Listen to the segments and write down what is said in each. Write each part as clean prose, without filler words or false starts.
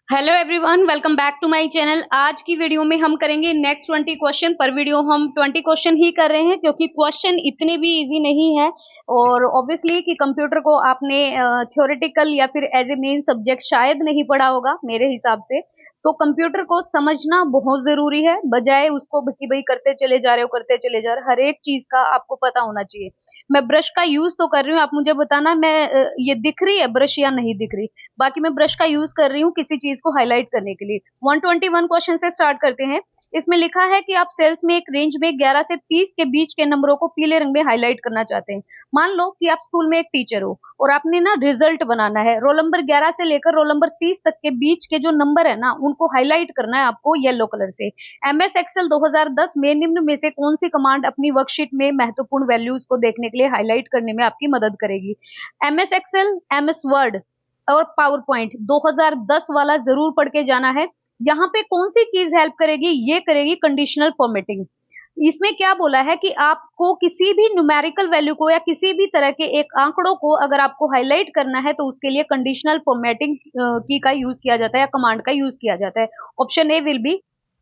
Hello everyone, welcome back to my channel. आज की video में हम करेंगे नेक्स्ट 20 क्वेश्चन। पर वीडियो हम 20 क्वेश्चन ही कर रहे हैं क्योंकि क्वेश्चन इतने भी इजी नहीं है। और ऑब्वियसली कि कंप्यूटर को आपने थ्योरेटिकल या फिर एज ए मेन सब्जेक्ट शायद नहीं पढ़ा होगा मेरे हिसाब से। तो कंप्यूटर को समझना बहुत जरूरी है, बजाय उसको कि भाई करते चले जा रहे हो करते चले जा रहे हो। हर एक चीज का आपको पता होना चाहिए। मैं ब्रश का यूज तो कर रही हूँ, आप मुझे बताना मैं ये दिख रही है ब्रश या नहीं दिख रही। बाकी मैं ब्रश का यूज कर रही हूँ किसी चीज को हाईलाइट करने के लिए। 121 क्वेश्चन से स्टार्ट करते हैं। इसमें लिखा है कि आप सेल्स में एक रेंज में 11 से 30 के बीच के नंबरों को पीले रंग में हाईलाइट करना चाहते हैं। मान लो कि आप स्कूल में एक टीचर हो और आपने ना रिजल्ट बनाना है। रोल नंबर 11 से लेकर रोल नंबर 30 तक के बीच के जो नंबर है ना, उनको हाईलाइट करना है आपको येलो कलर से। एमएस एक्सेल 2010 में निम्न में से कौन सी कमांड अपनी वर्कशीट में महत्वपूर्ण वैल्यूज को देखने के लिए हाईलाइट करने में आपकी मदद करेगी? एमएस एक्सेल, एमएस वर्ड और पावर पॉइंट 2010 वाला जरूर पढ़ के जाना है। यहाँ पे कौन सी चीज हेल्प करेगी? ये करेगी कंडीशनल फॉर्मेटिंग। इसमें क्या बोला है कि आपको किसी भी न्यूमेरिकल वैल्यू को या किसी भी तरह के एक आंकड़ों को अगर आपको हाईलाइट करना है तो उसके लिए कंडीशनल फॉर्मेटिंग की का यूज किया जाता है या कमांड का यूज किया जाता है। Option A will be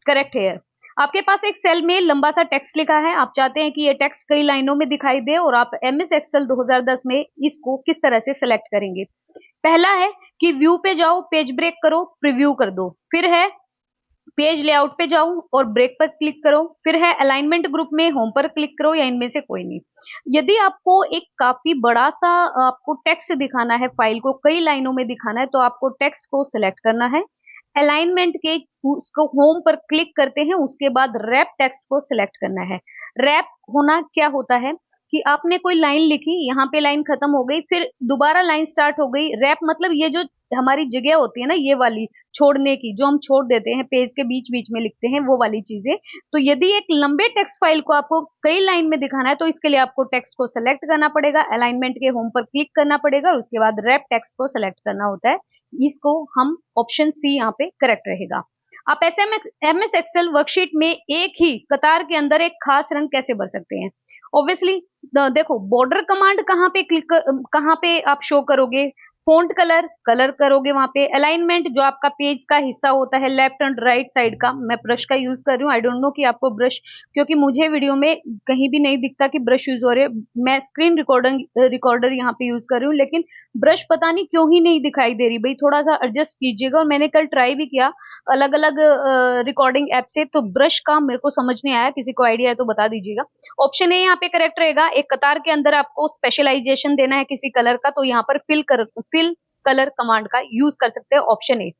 correct here. आपके पास एक सेल में लंबा सा टेक्स्ट लिखा है, आप चाहते हैं कि ये टेक्स्ट कई लाइनों में दिखाई दे और आप एमएस एक्सेल 2010 में इसको किस तरह से सिलेक्ट करेंगे? पहला है कि व्यू पे जाओ, पेज ब्रेक करो, प्रीव्यू कर दो। फिर है पेज लेआउट पे जाओ और ब्रेक पर क्लिक करो। फिर है अलाइनमेंट ग्रुप में होम पर क्लिक करो, या इनमें से कोई नहीं। यदि आपको एक काफी बड़ा सा आपको टेक्स्ट दिखाना है, फाइल को कई लाइनों में दिखाना है, तो आपको टेक्स्ट को सिलेक्ट करना है। अलाइनमेंट के उसको होम पर क्लिक करते हैं, उसके बाद रैप टेक्स्ट को सिलेक्ट करना है। रैप होना क्या होता है कि आपने कोई लाइन लिखी, यहाँ पे लाइन खत्म हो गई, फिर दोबारा लाइन स्टार्ट हो गई। रैप मतलब ये जो हमारी जगह होती है ना, ये वाली छोड़ने की, जो हम छोड़ देते हैं पेज के बीच बीच में लिखते हैं, वो वाली चीजें। तो यदि एक लंबे टेक्स्ट फाइल को आपको कई लाइन में दिखाना है तो इसके लिए आपको टेक्स्ट को सेलेक्ट करना पड़ेगा, अलाइनमेंट के होम पर क्लिक करना पड़ेगा और उसके बाद रैप टेक्स्ट को सेलेक्ट करना होता है। इसको हम ऑप्शन सी यहाँ पे करेक्ट रहेगा। आप एमएस एक्सेल वर्कशीट में एक ही कतार के अंदर एक खास रंग कैसे भर सकते हैं? ऑब्वियसली देखो, बॉर्डर कमांड कहाँ पे आप शो करोगे? फोंट कलर कलर करोगे वहां पे। अलाइनमेंट जो आपका पेज का हिस्सा होता है लेफ्ट एंड राइट साइड का, मैं ब्रश का यूज कर रही हूँ। आई डोंट नो कि आपको ब्रश, क्योंकि मुझे वीडियो में कहीं भी नहीं दिखता कि ब्रश यूज हो रहे। मैं स्क्रीन रिकॉर्डर यहाँ पे यूज कर रही हूँ, लेकिन ब्रश पता नहीं क्यों ही नहीं दिखाई दे रही। भाई थोड़ा सा एडजस्ट कीजिएगा। और मैंने कल ट्राई भी किया अलग अलग रिकॉर्डिंग ऐप से, तो ब्रश का मेरे को समझ नहीं आया। किसी को आइडिया है तो बता दीजिएगा। ऑप्शन ए यहाँ पे करेक्ट रहेगा। एक कतार के अंदर आपको स्पेशलाइजेशन देना है किसी कलर का, तो यहाँ पर फिल कलर कमांड का यूज कर सकते हैं, ऑप्शन ए।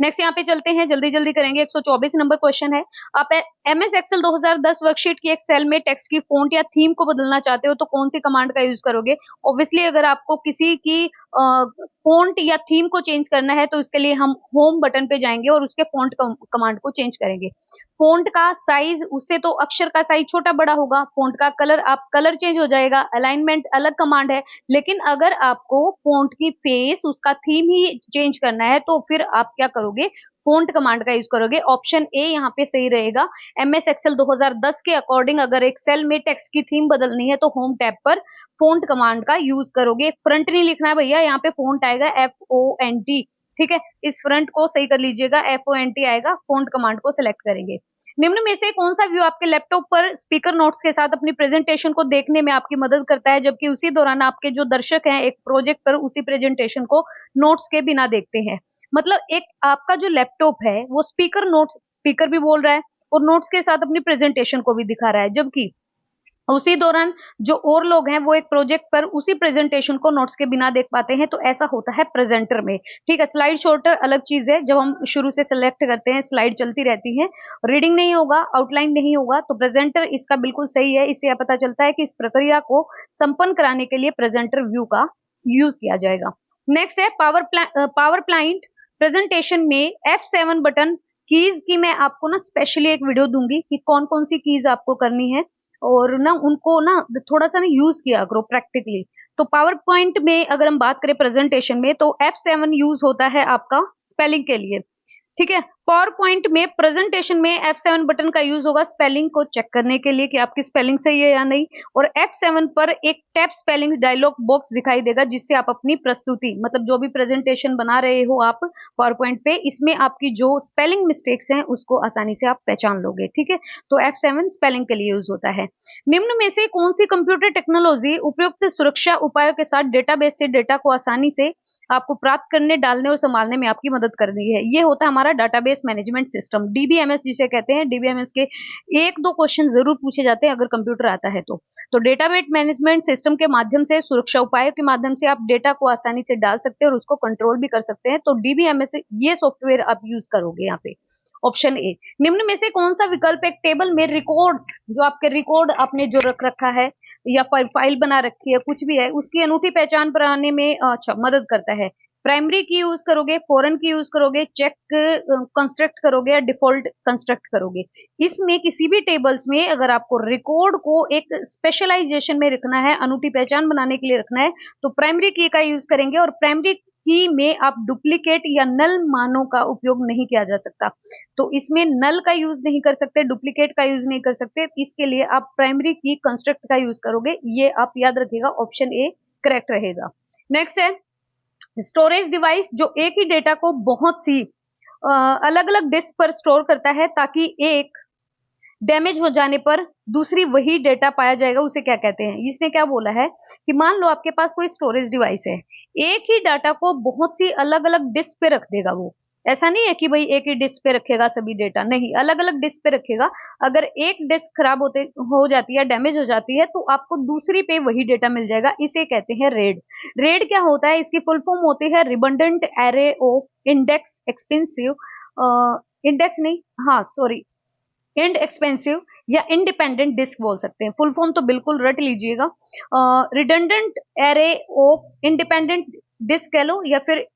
नेक्स्ट यहाँ पे चलते हैं, जल्दी जल्दी करेंगे। 124 नंबर क्वेश्चन है। आप एमएस एक्सेल 2010 वर्कशीट की एक सेल में टेक्स्ट की फॉन्ट या थीम को बदलना चाहते हो तो कौन सी कमांड का यूज करोगे? ऑब्वियसली अगर आपको किसी की फॉन्ट या थीम को चेंज करना है तो इसके लिए हम होम बटन पे जाएंगे और उसके फॉन्ट कमांड को चेंज करेंगे। फॉन्ट का साइज, उससे तो अक्षर का साइज छोटा बड़ा होगा। फॉन्ट का कलर, आप कलर चेंज हो जाएगा। अलाइनमेंट अलग कमांड है। लेकिन अगर आपको फॉन्ट की फेस, उसका थीम ही चेंज करना है तो फिर आप क्या करोगे? फॉन्ट कमांड का यूज करोगे। ऑप्शन ए यहाँ पे सही रहेगा। एमएस एक्सेल 2010 के अकॉर्डिंग अगर एक सेल में टेक्स्ट की थीम बदलनी है तो होम टैब पर फॉन्ट कमांड का यूज करोगे। फ्रंट नहीं लिखना है भैया, यहाँ पे फॉन्ट आएगा FONT। ठीक है, इस फ्रंट को सही कर लीजिएगा, FONT आएगा। फॉन्ट कमांड को सिलेक्ट करेंगे। निम्न में से कौन सा व्यू आपके लैपटॉप पर स्पीकर नोट्स के साथ अपनी प्रेजेंटेशन को देखने में आपकी मदद करता है, जबकि उसी दौरान आपके जो दर्शक हैं एक प्रोजेक्ट पर उसी प्रेजेंटेशन को नोट्स के बिना देखते हैं? मतलब एक आपका जो लैपटॉप है वो स्पीकर नोट्स, स्पीकर भी बोल रहा है और नोट्स के साथ अपनी प्रेजेंटेशन को भी दिखा रहा है, जबकि उसी दौरान जो और लोग हैं वो एक प्रोजेक्ट पर उसी प्रेजेंटेशन को नोट्स के बिना देख पाते हैं। तो ऐसा होता है प्रेजेंटर में। ठीक है, स्लाइड शॉर्टर अलग चीज है। जब हम शुरू से सिलेक्ट करते हैं स्लाइड चलती रहती है, रीडिंग नहीं होगा, आउटलाइन नहीं होगा। तो प्रेजेंटर इसका बिल्कुल सही है। इससे यह पता चलता है कि इस प्रक्रिया को संपन्न कराने के लिए प्रेजेंटर व्यू का यूज किया जाएगा। नेक्स्ट है पावर प्लाइंट प्रेजेंटेशन में F7 बटन कीज की मैं आपको ना स्पेशली एक वीडियो दूंगी कि कौन कौन सी कीज आपको करनी है और ना उनको ना थोड़ा सा ना यूज किया करो प्रैक्टिकली। तो पावर पॉइंट में अगर हम बात करें प्रेजेंटेशन में, तो F7 यूज होता है आपका स्पेलिंग के लिए। ठीक है, पावर पॉइंट में प्रेजेंटेशन में F7 बटन का यूज होगा स्पेलिंग को चेक करने के लिए कि आपकी स्पेलिंग सही है या नहीं, और F7 पर एक टैप स्पेलिंग डायलॉग बॉक्स दिखाई देगा जिससे आप अपनी प्रस्तुति मतलब जो भी प्रेजेंटेशन बना रहे हो आप पावर पॉइंट पे, इसमें आपकी जो स्पेलिंग मिस्टेक्स हैं उसको आसानी से आप पहचान लोगे। ठीक है, तो F7 स्पेलिंग के लिए यूज होता है। निम्न में से कौन सी कंप्यूटर टेक्नोलॉजी उपयुक्त सुरक्षा उपायों के साथ डेटाबेस से डेटा को आसानी से आपको प्राप्त करने, डालने और संभालने में आपकी मदद कर रही है? ये होता है हमारा डाटाबेस मैनेजमेंट सिस्टम, डीबीएमएस जिसे कहते हैं। डीबीएमएस के एक दो क्वेश्चन जरूर पूछे जाते हैं अगर कंप्यूटर आता है तो डेटाबेस मैनेजमेंट सिस्टम के माध्यम से, सुरक्षा उपायों के माध्यम से आप डेटा को आसानी से डाल सकते हैं और उसको कंट्रोल भी कर सकते हैं। तो डीबीएमएस ये सॉफ्टवेयर आप यूज करोगे यहाँ पे। Option A. निम्न में से कौन सा विकल्प एक टेबल में रिकॉर्ड्स, जो आपके रिकॉर्ड आपने जो रख रखा है या फाइल बना रखी है, कुछ भी है, उसकी अनूठी पहचान बनाने में अच्छा मदद करता है? प्राइमरी की यूज करोगे, फॉरेन की यूज करोगे, चेक कंस्ट्रक्ट करोगे या डिफॉल्ट कंस्ट्रक्ट करोगे? इसमें किसी भी टेबल्स में अगर आपको रिकॉर्ड को एक स्पेशलाइजेशन में रखना है, अनूठी पहचान बनाने के लिए रखना है, तो प्राइमरी की का यूज करेंगे। और प्राइमरी की में आप डुप्लीकेट या नल मानों का उपयोग नहीं किया जा सकता, तो इसमें नल का यूज नहीं कर सकते, डुप्लीकेट का यूज नहीं कर सकते। इसके लिए आप प्राइमरी की कंस्ट्रक्ट का यूज करोगे। ये आप याद रखिएगा, ऑप्शन ए करेक्ट रहेगा। नेक्स्ट है स्टोरेज डिवाइस, जो एक ही डेटा को बहुत सी अलग अलग डिस्क पर स्टोर करता है ताकि एक डैमेज हो जाने पर दूसरी वही डेटा पाया जाएगा, उसे क्या कहते हैं? इसने क्या बोला है कि मान लो आपके पास कोई स्टोरेज डिवाइस है, एक ही डाटा को बहुत सी अलग अलग डिस्क पे रख देगा। वो ऐसा नहीं है कि भाई एक ही डिस्क पे रखेगा सभी डेटा, नहीं, अलग अलग डिस्क पे रखेगा। अगर एक डिस्क खराब हो जाती है, डैमेज हो जाती है, तो आपको दूसरी पे वही डेटा मिल जाएगा। इसे कहते हैं रेड। रेड क्या होता है? इसकी फुल फॉर्म होती है redundant array of index expensive, index नहीं, हाँ सॉरी, इंड एक्सपेंसिव या इंडिपेंडेंट डिस्क बोल सकते हैं। फुल फॉर्म तो बिल्कुल रट लीजिएगा, redundant array of independent disk कह लो या फिर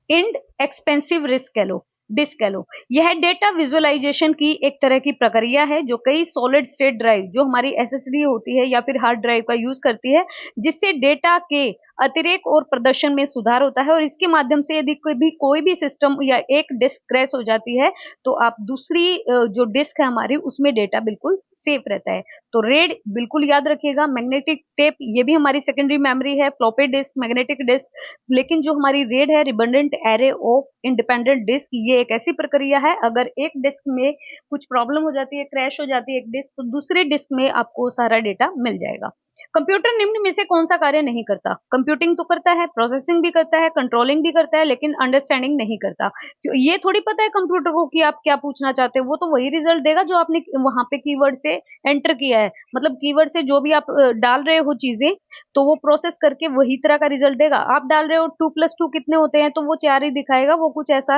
इंड एक्सपेंसिव रिस्क कह लो, डिस्क कह लो। यह डेटा विजुअलाइजेशन की एक तरह की प्रक्रिया है जो कई सॉलिड स्टेट ड्राइव, जो हमारी एसएसडी होती है या फिर हार्ड ड्राइव का यूज करती है, जिससे डेटा के अतिरेक और प्रदर्शन में सुधार होता है। और इसके माध्यम से यदि कोई भी सिस्टम या एक डिस्क क्रैश हो जाती है तो आप दूसरी जो डिस्क है हमारी उसमें डेटा बिल्कुल सेफ रहता है। तो रेड बिल्कुल याद रखिएगा। मैग्नेटिक टेप, ये भी हमारी सेकेंडरी मेमोरी है, फ्लॉपी डिस्क, मैग्नेटिक डिस्क। लेकिन जो हमारी रेड है, redundant array of independent disk, ये एक ऐसी प्रक्रिया है, अगर एक डिस्क में कुछ प्रॉब्लम हो जाती है, क्रैश हो जाती है एक डिस्क, तो दूसरे डिस्क में आपको सारा डेटा मिल जाएगा। कंप्यूटर निम्न में से कौन सा कार्य नहीं करता? कंप्यूटिंग तो करता है, प्रोसेसिंग भी करता है, कंट्रोलिंग भी करता है, लेकिन अंडरस्टैंडिंग नहीं करता। ये थोड़ी पता है कंप्यूटर को कि आप क्या पूछना चाहते हो, वो तो वही रिजल्ट देगा जो आपने वहां पे कीवर्ड से एंटर किया है। मतलब कीवर्ड से जो भी आप डाल रहे हो चीजें, तो वो प्रोसेस करके वही तरह का रिजल्ट देगा। आप डाल रहे हो 2+2 कितने होते हैं, तो वो 4 ही दिखाएगा, वो कुछ ऐसा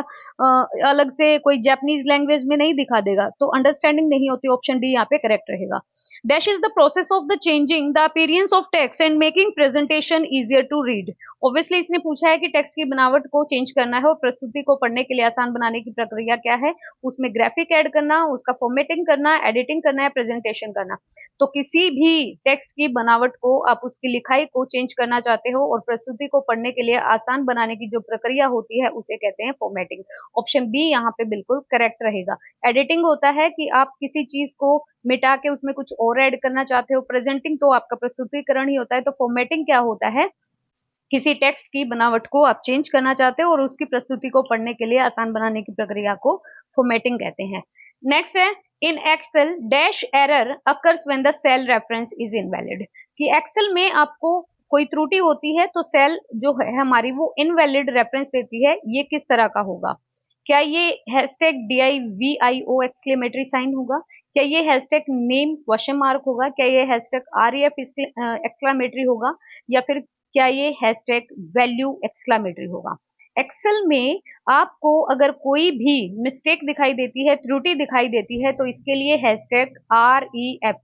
अलग से कोई जापानीज लैंग्वेज में नहीं दिखा देगा। तो अंडरस्टैंडिंग नहीं होती, ऑप्शन डी यहाँ पे करेक्ट रहेगा। Dash is the process of the changing the appearance of text and making presentation easier to read. Obviously इसने पूछा है कि टेक्स्ट की बनावट को चेंज करना है और प्रस्तुति को पढ़ने के लिए आसान बनाने की प्रक्रिया क्या है? उसमें ग्राफिक ऐड करना, उसका फॉर्मेटिंग करना, एडिटिंग करना है, प्रेजेंटेशन करना। तो किसी भी टेक्स्ट की बनावट को, आप उसकी लिखाई को चेंज करना चाहते हो और प्रस्तुति को पढ़ने के लिए आसान बनाने की जो प्रक्रिया होती है उसे कहते हैं फॉर्मेटिंग। ऑप्शन बी यहाँ पे बिल्कुल करेक्ट रहेगा। एडिटिंग होता है कि आप किसी चीज को मिटा के उसमें कुछ और ऐड करना चाहते हो। प्रेजेंटिंग तो आपका प्रस्तुतिकरण ही होता है। तो फॉर्मेटिंग क्या होता है? किसी टेक्स्ट की बनावट को आप चेंज करना चाहते हो और उसकी प्रस्तुति को पढ़ने के लिए आसान बनाने की प्रक्रिया को फॉर्मेटिंग कहते हैं। नेक्स्ट है in Excel dash error occurs when the cell reference is invalid. कि एक्सेल में आपको कोई त्रुटि होती है तो सेल जो है हमारी वो इनवैलिड रेफरेंस देती है। ये किस तरह का होगा? क्या ये हैशटैग DIVIO एक्सक्लेमेटरी साइन होगा? क्या ये हैशटैग नेम क्वेश्चन मार्क होगा? क्या ये हैशटैग REF एक्सक्लेमेटरी होगा? या फिर क्या ये हैशटैग वैल्यू एक्सक्लेमेटरी होगा? एक्सेल में आपको अगर कोई भी मिस्टेक दिखाई देती है, त्रुटि दिखाई देती है, तो इसके लिए हैशटैग REF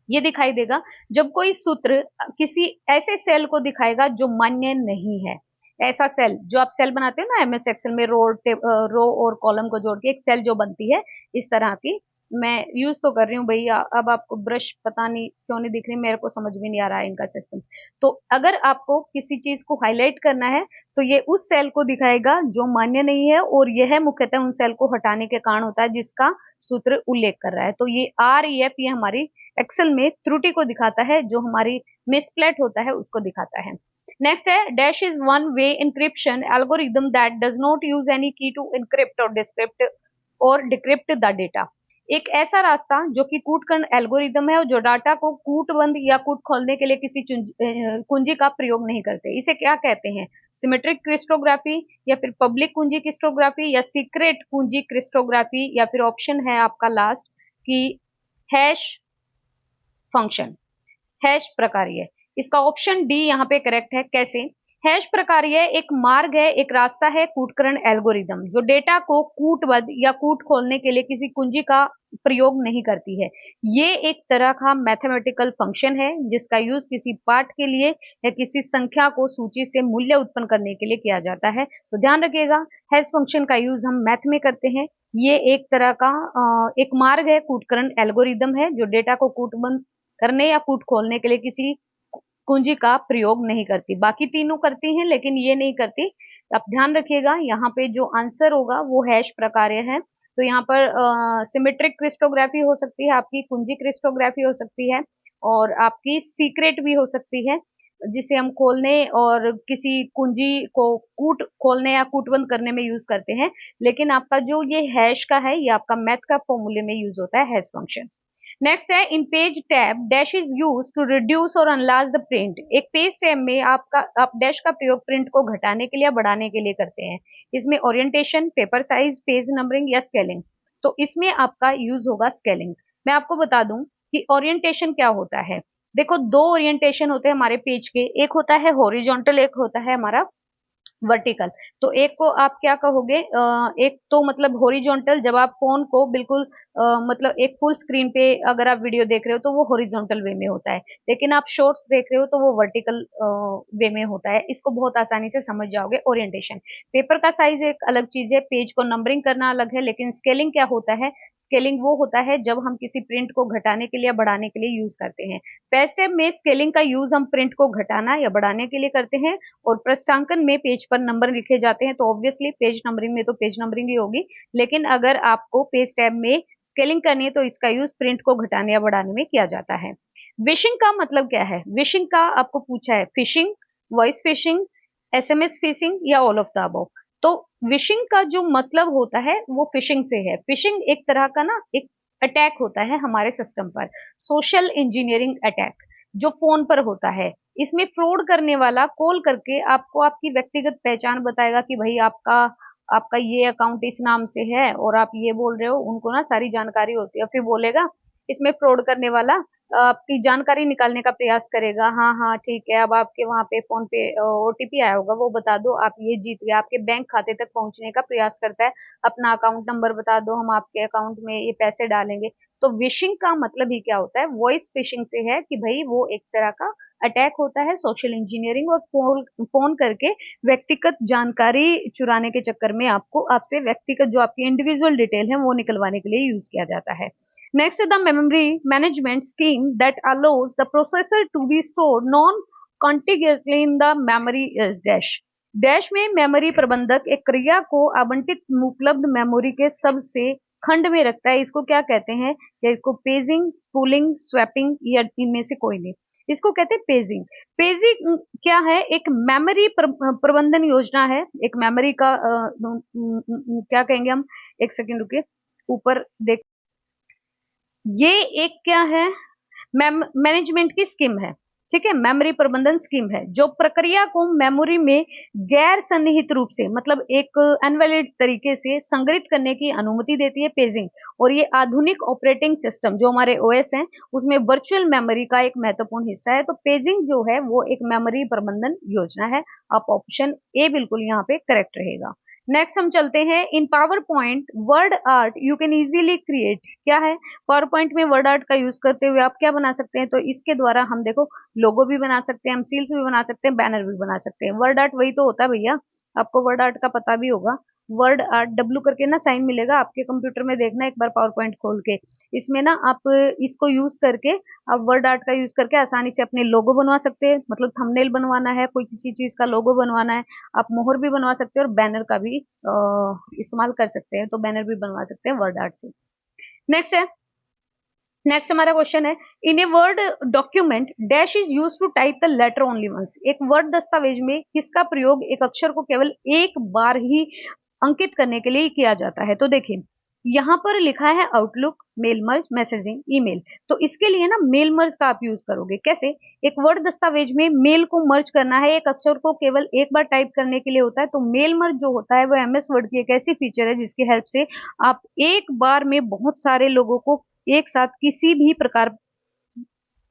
ये दिखाई देगा। जब कोई सूत्र किसी ऐसे सेल को दिखाएगा जो मान्य नहीं है, ऐसा सेल जो आप सेल बनाते हो ना MS एक्सेल में, रो और कॉलम को जोड़ के एक सेल जो बनती है, इस तरह की मैं यूज तो कर रही हूँ भैया, अब आपको ब्रश पता नहीं क्यों नहीं दिख रही, मेरे को समझ भी नहीं आ रहा है इनका सिस्टम। तो अगर आपको किसी चीज को हाईलाइट करना है तो ये उस सेल को दिखाएगा जो मान्य नहीं है, और यह मुख्यतः उन सेल को हटाने के कारण होता है जिसका सूत्र उल्लेख कर रहा है। तो ये REF ये हमारी एक्सेल में त्रुटि को दिखाता है, जो हमारी मिसप्लेट होता है उसको दिखाता है। नेक्स्ट है dash is one way encryption algorithm that does not use any key to encrypt और डिस्क्रिप्ट और डिक्रिप्ट द डेटा। एक ऐसा रास्ता जो कि कूटखंड एल्गोरिदम है और जो डाटा को कूटबंद या कूट खोलने के लिए किसी कुंजी का प्रयोग नहीं करते। इसे क्या कहते हैं? सिमेट्रिक क्रिप्टोग्राफी, या फिर पब्लिक कुंजी क्रिप्टोग्राफी, या सीक्रेट कुंजी क्रिप्टोग्राफी, या फिर ऑप्शन है आपका लास्ट कि हैश फंक्शन, हैश प्रकार्य। इसका ऑप्शन डी यहाँ पे करेक्ट है। कैसे? हैश प्रकार्य एक मार्ग है, एक रास्ता है कूटकरण एल्गोरिदम जो डेटा को कूटबद्ध या कूट खोलने के लिए किसी कुंजी का प्रयोग नहीं करती है। ये एक तरह का मैथमेटिकल फंक्शन है जिसका यूज किसी पाठ के लिए या किसी संख्या को सूची से मूल्य उत्पन्न करने के लिए किया जाता है। तो ध्यान रखिएगा, हैश फंक्शन का यूज हम मैथ में करते हैं। ये एक तरह का एक मार्ग है, कूटकरण एल्गोरिदम है जो डेटा को कूटबंद करने या कूट खोलने के लिए किसी कुंजी का प्रयोग नहीं करती। बाकी तीनों करती हैं लेकिन ये नहीं करती। आप ध्यान रखिएगा, यहाँ पे जो आंसर होगा वो हैश प्रकार्य है। तो यहाँ पर सिमेट्रिक क्रिप्टोग्राफी हो सकती है, आपकी कुंजी क्रिप्टोग्राफी हो सकती है, और आपकी सीक्रेट भी हो सकती है जिसे हम खोलने और किसी कुंजी को कूट खोलने या कूटबंद करने में यूज करते हैं। लेकिन आपका जो ये हैश का है, ये आपका मैथ का फॉर्मूले में यूज होता है, हैश फंक्शन। नेक्स्ट है in page tab dash is use to reduce और अनलार्ज द प्रिंट। एक पेज टैब में आप डैश का प्रयोग प्रिंट को घटाने के लिए या बढ़ाने के लिए करते हैं। इसमें orientation, paper size, page numbering या स्केलिंग। तो इसमें आपका यूज होगा स्केलिंग। मैं आपको बता दूं कि ओरिएंटेशन क्या होता है। देखो, दो ओरिएंटेशन होते हैं हमारे पेज के, एक होता है हॉरिजॉन्टल, एक होता है हमारा वर्टिकल। तो एक को आप क्या कहोगे, एक तो मतलब हॉरिजॉन्टल, जब आप फोन को बिल्कुल मतलब एक फुल स्क्रीन पे अगर आप वीडियो देख रहे हो तो वो हॉरिजॉन्टल वे में होता है, लेकिन आप शॉर्ट्स देख रहे हो तो वो वर्टिकल वे में होता है। इसको बहुत आसानी से समझ जाओगे ओरिएंटेशन। पेपर का साइज एक अलग चीज है, पेज को नंबरिंग करना अलग है, लेकिन स्केलिंग क्या होता है? स्केलिंग वो होता है जब हम किसी प्रिंट को घटाने के लिए या बढ़ाने के लिए यूज करते हैं। पेज टैब में स्केलिंग का यूज हम प्रिंट को घटाना या बढ़ाने के लिए करते हैं, और पृष्ठांकन में पेज पर नंबर लिखे जाते हैं। तो ऑब्वियसली पेज नंबरिंग में तो पेज नंबरिंग ही होगी, लेकिन अगर आपको पेज टैब में स्केलिंग करनी है तो इसका यूज प्रिंट को घटाने या बढ़ाने में किया जाता है। विशिंग का मतलब क्या है? विशिंग का आपको पूछा है fishing, voice fishing, SMS fishing या ऑल ऑफ द अबव। तो विशिंग का जो मतलब होता है वो फिशिंग से है। फिशिंग एक तरह का ना एक अटैक होता है हमारे सिस्टम पर, सोशल इंजीनियरिंग अटैक, जो फोन पर होता है। इसमें फ्रॉड करने वाला कॉल करके आपको आपकी व्यक्तिगत पहचान बताएगा कि भाई आपका आपका ये अकाउंट इस नाम से है और आप ये बोल रहे हो। उनको ना सारी जानकारी होती है, फिर बोलेगा, इसमें फ्रॉड करने वाला आपकी जानकारी निकालने का प्रयास करेगा। हाँ हाँ ठीक है, अब आपके वहां पे फोन पे OTP आया होगा, वो बता दो, आप ये जीत गए। आपके बैंक खाते तक पहुंचने का प्रयास करता है, अपना अकाउंट नंबर बता दो, हम आपके अकाउंट में ये पैसे डालेंगे। तो विशिंग का मतलब ही क्या होता है? वॉइस फिशिंग से है कि भाई वो एक तरह का अटैक होता है, सोशल इंजीनियरिंग, और फोन फोन करके व्यक्तिगत जानकारी चुराने के चक्कर में आपको आपसे व्यक्तिगत जो आपकी इंडिविजुअल डिटेल है वो निकलवाने के लिए यूज किया जाता है। Next is the memory management scheme that allows the processor to be stored non-contiguously in the memory is dash. Dash में मेमोरी प्रबंधक एक क्रिया को आवंटित उपलब्ध मेमोरी के सबसे खंड में रखता है। इसको क्या कहते हैं? या इसको पेजिंग, स्पूलिंग, स्वैपिंग, या इनमें से कोई नहीं। इसको कहते हैं पेजिंग। पेजिंग क्या है? एक मेमोरी प्रबंधन योजना है, एक मेमोरी का क्या कहेंगे हम, एक सेकंड रुकिए, ऊपर देख, ये एक क्या है? मैनेजमेंट की स्कीम है, ठीक है, मेमोरी प्रबंधन स्कीम है जो प्रक्रिया को मेमोरी में गैर सन्निहित रूप से, मतलब एक अनवैलिड तरीके से संग्रहित करने की अनुमति देती है पेजिंग। और ये आधुनिक ऑपरेटिंग सिस्टम जो हमारे OS हैं उसमें वर्चुअल मेमोरी का एक महत्वपूर्ण हिस्सा है। तो पेजिंग जो है वो एक मेमोरी प्रबंधन योजना है। आप ऑप्शन ए बिल्कुल यहाँ पे करेक्ट रहेगा। नेक्स्ट हम चलते हैं, in PowerPoint WordArt you can easily create. क्या है? पावर पॉइंट में वर्ड आर्ट का यूज करते हुए आप क्या बना सकते हैं? तो इसके द्वारा हम देखो लोगो भी बना सकते हैं, हम सील्स भी बना सकते हैं, बैनर भी बना सकते हैं। वर्ड आर्ट वही तो होता है भैया, आपको वर्ड आर्ट का पता भी होगा। वर्ड आर्ट, डब्लू करके ना साइन मिलेगा आपके कंप्यूटर में, देखना एक बार पावर पॉइंट खोल के। इसमें ना आप इसको यूज करके, आप वर्ड आर्ट का यूज करके आसानी से अपने लोगो बनवा सकते हैं, मतलब थंबनेल बनवाना है, कोई किसी चीज का लोगो बनवाना है, आप मोहर भी बनवा सकते हैं और बैनर का भी इस्तेमाल कर सकते हैं, तो बैनर भी बनवा सकते हैं वर्ड आर्ट से। नेक्स्ट है, नेक्स्ट हमारा क्वेश्चन है, in a word document dash is use to type the letter only once. एक वर्ड दस्तावेज में किसका प्रयोग एक अक्षर को केवल एक बार ही अंकित करने के लिए किया जाता है? तो देखिए यहाँ पर लिखा है Outlook, mail merge, messaging, email. तो इसके लिए ना मेल मर्ज का आप यूज करोगे। कैसे? एक वर्ड दस्तावेज में मेल को मर्ज करना है, एक अक्षर को केवल एक बार टाइप करने के लिए होता है, तो मेल मर्ज जो होता है वो एमएस वर्ड की एक ऐसी फीचर है जिसकी हेल्प से आप एक बार में बहुत सारे लोगों को एक साथ किसी भी प्रकार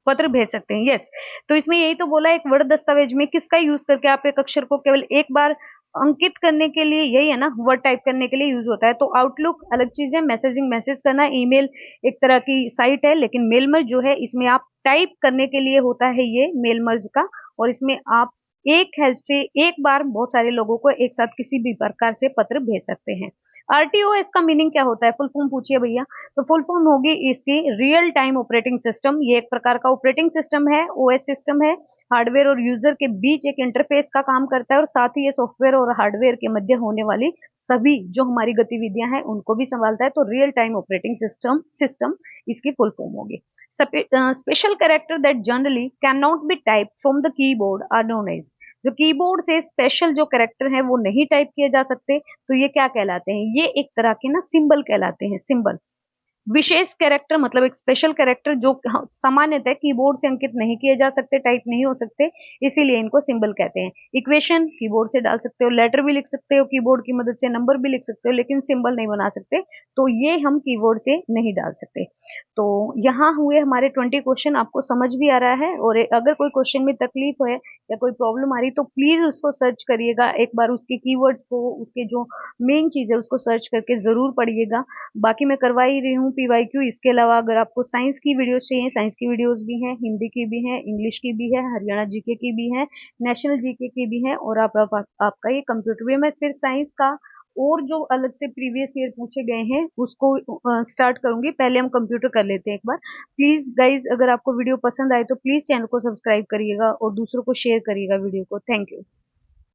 पत्र भेज सकते हैं। यस, तो इसमें यही तो बोला, एक वर्ड दस्तावेज में किसका यूज करके आप एक अक्षर को केवल एक बार अंकित करने के लिए, यही है ना, वर्ड टाइप करने के लिए यूज होता है। तो आउटलुक अलग चीज है, मैसेजिंग मैसेज करना, ईमेल एक तरह की साइट है, लेकिन मेल मर्ज जो है इसमें आप टाइप करने के लिए होता है ये मेल मर्ज का, और इसमें आप एक हेल्प से एक बार बहुत सारे लोगों को एक साथ किसी भी प्रकार से पत्र भेज सकते हैं। आरटीओएस का मीनिंग क्या होता है? फुल फॉर्म पूछिए भैया। तो फुल फॉर्म होगी इसकी रियल टाइम ऑपरेटिंग सिस्टम। ये एक प्रकार का ऑपरेटिंग सिस्टम है, ओएस सिस्टम है, हार्डवेयर और यूजर के बीच एक इंटरफेस का काम करता है, और साथ ही ये सॉफ्टवेयर और हार्डवेयर के मध्य होने वाली सभी जो हमारी गतिविधियां हैं उनको भी संभालता है। तो real time operating system system इसकी फुल फॉर्म होगी। Special character that generally can not be type from the keyboard are known as. जो कीबोर्ड से स्पेशल जो कैरेक्टर है वो नहीं टाइप किए जा सकते, तो ये क्या कहलाते हैं? ये एक तरह के ना सिंबल कहलाते हैं, सिंबल। विशेष कैरेक्टर मतलब एक स्पेशल कैरेक्टर जो सामान्यतः कीबोर्ड से अंकित नहीं किए जा सकते, टाइप नहीं हो सकते, इसीलिए इनको सिंबल कहते हैं। इक्वेशन कीबोर्ड से डाल सकते हो, लेटर भी लिख सकते हो कीबोर्ड की मदद से, नंबर भी लिख सकते हो, लेकिन सिंबल नहीं बना सकते, तो ये हम कीबोर्ड से नहीं डाल सकते। तो यहाँ हुए हमारे 20 क्वेश्चन, आपको समझ भी आ रहा है, और अगर कोई क्वेश्चन में तकलीफ है या कोई प्रॉब्लम आ रही तो प्लीज उसको सर्च करिएगा एक बार, उसके कीवर्ड्स को, उसके जो मेन चीज है उसको सर्च करके जरूर पढ़िएगा। बाकी मैं करवा ही रही हूँ पीवाईक्यू। इसके अलावा अगर आपको साइंस की वीडियोस चाहिए, साइंस की वीडियोस भी हैं, हिंदी की भी हैं, इंग्लिश की भी है, हरियाणा जीके की भी है, नेशनल जीके की भी है, और आपका ये कंप्यूटर भी। मैं फिर साइंस का और जो अलग से प्रीवियस ईयर पूछे गए हैं उसको स्टार्ट करूंगी, पहले हम कंप्यूटर कर लेते हैं एक बार। प्लीज गाइज, अगर आपको वीडियो पसंद आए तो प्लीज चैनल को सब्सक्राइब करिएगा और दूसरों को शेयर करिएगा वीडियो को। Thank you.